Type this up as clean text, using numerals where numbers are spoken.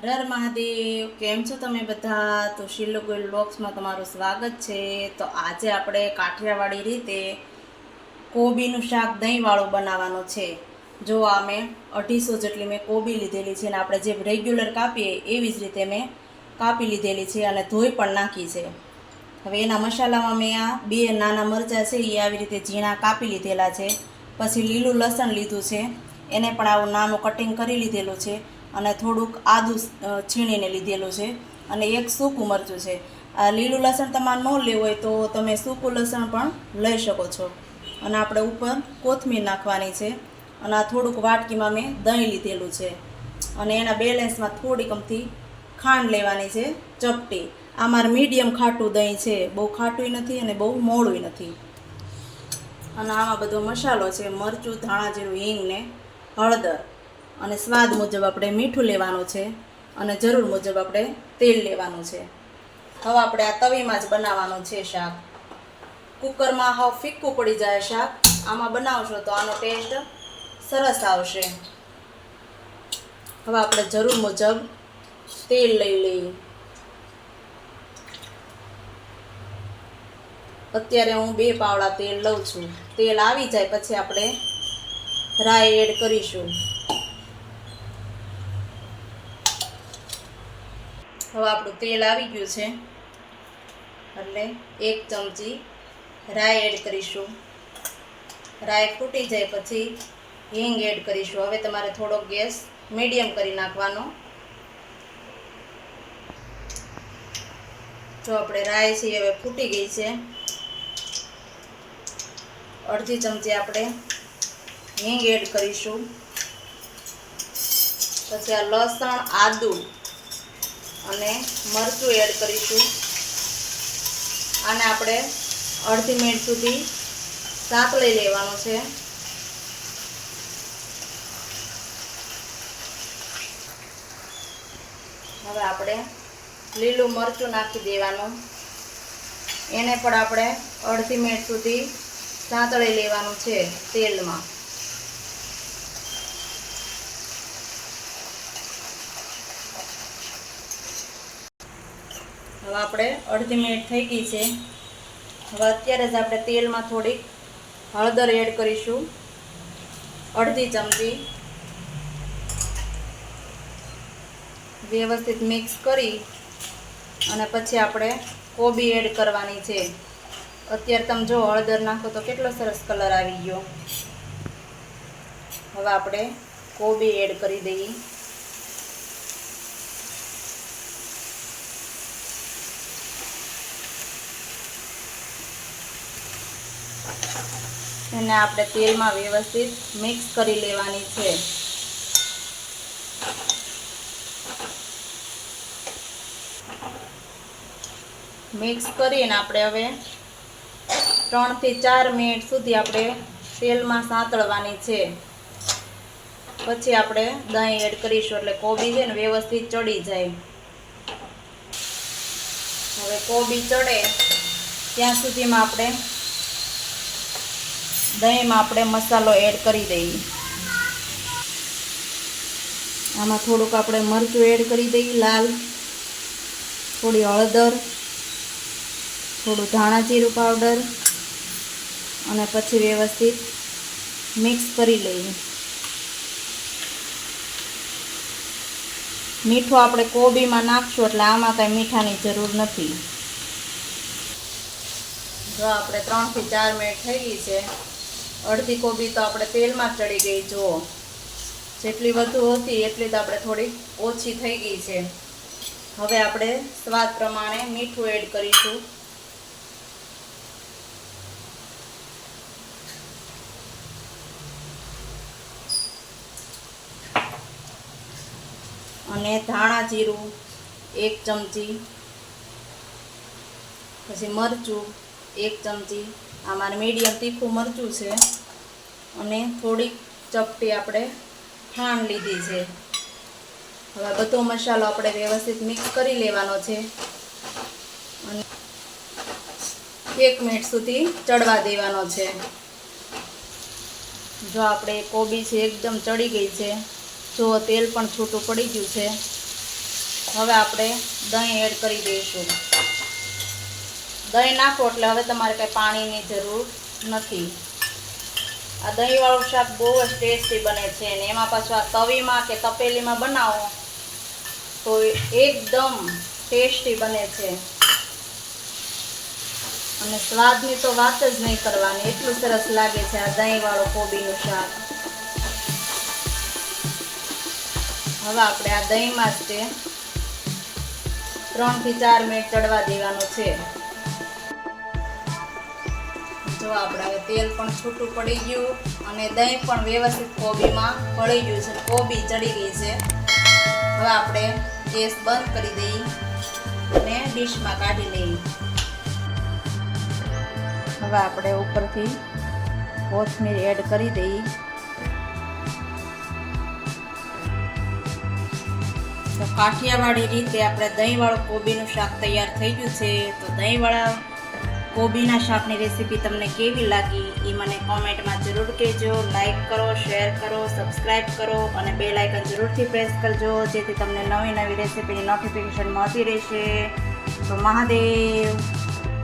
હર હર મહાદેવ, કેમ છો તમે બધા? તો શીલો ગોલ્ડ બોક્સમાં તમારું સ્વાગત છે. તો આજે આપણે કાઠિયાવાડી રીતે કોબીનું શાક દહીંવાળું બનાવવાનું છે. જો આ મેં 250 જેટલી મેં કોબી લીધેલી છે અને આપણે જે રેગ્યુલર કાપીએ એવી જ રીતે મેં કાપી લીધેલી છે અને ધોઈ પણ નાખી છે. હવે એના મસાલામાં મેં આ 2 નાના મરચાં છે એ આવી રીતે ઝીણા કાપી લીધેલા છે. પછી લીલું લસણ લીધું છે, એને પણ આવું નાનું કટિંગ કરી લીધેલું છે. અને થોડુંક આદું છીણીને લીધેલું છે અને એક સૂકું મરચું છે. આ લીલું લસણ તમારે ન લેવું હોય તો તમે સૂકું લસણ પણ લઈ શકો છો. અને આપણે ઉપર કોથમીર નાખવાની છે. અને આ થોડુંક વાટકીમાં મેં દહીં લીધેલું છે અને એના બેલેન્સમાં થોડીક અમથી ખાંડ લેવાની છે, ચપટી. આ મારે મીડિયમ ખાટું દહીં છે, બહુ ખાટુંય નથી અને બહુ મોળુંય નથી. અને આમાં બધો મસાલો છે, મરચું, ધાણા જીરું, હિંગ ને હળદર. અને સ્વાદ મુજબ આપણે મીઠું લેવાનું છે અને જરૂર મુજબ આપણે તેલ લેવાનું છે. હવે આપણે આ તવીમાં જ બનાવવાનું છે શાક. કુકરમાં હવે ફીક્કું પડી જાય શાક. આમાં બનાવશો તો આનો ટેસ્ટ સરસ આવશે. હવે આપણે જરૂર મુજબ તેલ લઈ લઈએ. અત્યારે હું 2 પાવડા તેલ લઉં છું. તેલ આવી જાય પછી આપણે રાઈ એડ કરીશું. હવે આપણું તેલ આવી ગયું છે એટલે 1 ચમચી રાઈ એડ કરીશું. રાઈ ફૂટી જાય પછી હિંગ એડ કરીશું. હવે તમારે થોડો ગેસ મીડિયમ કરી નાખવાનો. જો આપણે રાઈ છે હવે ફૂટી ગઈ છે. અડધી ચમચી આપણે હિંગ એડ કરીશું. પછી આ લસણ, આદું અને મરચું એડ કરીશું. આને આપણે અડધી મિનિટ સુધી સાંતળી લેવાનું છે. હવે આપણે લીલું મરચું નાખી દેવાનું. એને પણ આપણે અડધી મિનિટ સુધી સાંતળી લેવાનું છે તેલમાં. હવે આપણે અડધી મિનિટ થઈ ગઈ છે. હવે અત્યારે જ આપણે તેલમાં થોડીક હળદર એડ કરીશું, અડધી ચમચી. વ્યવસ્થિત મિક્સ કરી અને પછી આપણે કોબી એડ કરવાની છે. અત્યારે તમે જો હળદર નાખો તો કેટલો સરસ કલર આવી ગયો. હવે આપણે કોબી એડ કરી દઈએ. એને આપણે તેલમાં વ્યવસ્થિત મિક્સ કરી લેવાની છે. મિક્સ કરીને આપણે હવે 3 થી 4 મિનિટ સુધી આપણે તેલમાં સાંતળવાની છે. પછી આપણે દહીં એડ કરીશું એટલે કોબી છે ને વ્યવસ્થિત ચડી જાય. હવે કોબી ચડે ત્યાં સુધીમાં આપણે દહીંમાં આપણે મસાલો એડ કરી દઈએ. આમાં થોડુંક આપણે મરચું એડ કરી દઈએ લાલ, થોડી હળદર, થોડું ધાણા જીરું પાવડર અને પછી વ્યવસ્થિત મિક્સ કરી લઈએ. મીઠું આપણે કોબીમાં નાખશું એટલે આમાં કાંઈ મીઠાની જરૂર નથી. જો આપણે 3 થી 4 મિનિટ થઈ ગઈ છે. અડધી કોબી તો આપણે તેલમાં ચડી ગઈ. જુઓ, જેટલી વધુ હતી એટલી તો આપણે થોડીક ઓછી થઈ ગઈ છે. હવે આપણે સ્વાદ પ્રમાણે મીઠું એડ કરીશું. અને ધાણા જીરું 1 ચમચી, પછી મરચું 1 ચમચી. આ મારે મીડિયમ તીખું મરચું છે. અને થોડીક ચપટી આપણે ખાંડ લીધી છે. હવે બધો મસાલો આપણે વ્યવસ્થિત મિક્સ કરી લેવાનો છે અને 1 મિનિટ સુધી ચડવા દેવાનો છે. જો આપણે કોબી છે એકદમ ચડી ગઈ છે. જો તેલ પણ છૂટું પડી ગયું છે. હવે આપણે દહીં એડ કરી દઈશું. દહીં નાખો એટલે હવે તમારે કંઈ પાણીની જરૂર નથી. આ દહીંવાળું શાક બહુ જ ટેસ્ટી બને છે અને એમાં પાછું આ તવીમાં કે તપેલીમાં બનાવો તો એકદમ ટેસ્ટી બને છે અને સ્વાદની તો વાત જ નહીં કરવાની, એટલું સરસ લાગે છે આ દહીંવાળું કોબીનું શાક. હવે આપણે આ દહીંમાં જ તે 3 થી 4 મિનિટ ચડવા દેવાનું છે. જો આપણે હવે તેલ પણ છૂટું પડી ગયું અને દહીં પણ વ્યવસ્થિત કોબીમાં ભળી ગયું છે, કોબી ચડી ગઈ છે. હવે આપણે ગેસ બંધ કરી દઈએ અને ડીશમાં કાઢી લઈએ. હવે આપણે ઉપરથી કોથમીર એડ કરી દઈએ. તો કાઠિયાવાડી રીતે આપણે દહીંવાળું કોબીનું શાક તૈયાર થઈ ગયું છે. તો દહીંવાળા કોબીના શાકની રેસીપી તમને કેવી લાગી એ મને કોમેન્ટમાં જરૂર કહેજો. લાઈક કરો, શેર કરો, સબસ્ક્રાઈબ કરો અને બેલ આઇકન જરૂરથી પ્રેસ કરજો જેથી તમને નવી નવી રેસીપીની નોટિફિકેશન મળતી રહેશે. તો મહાદેવ.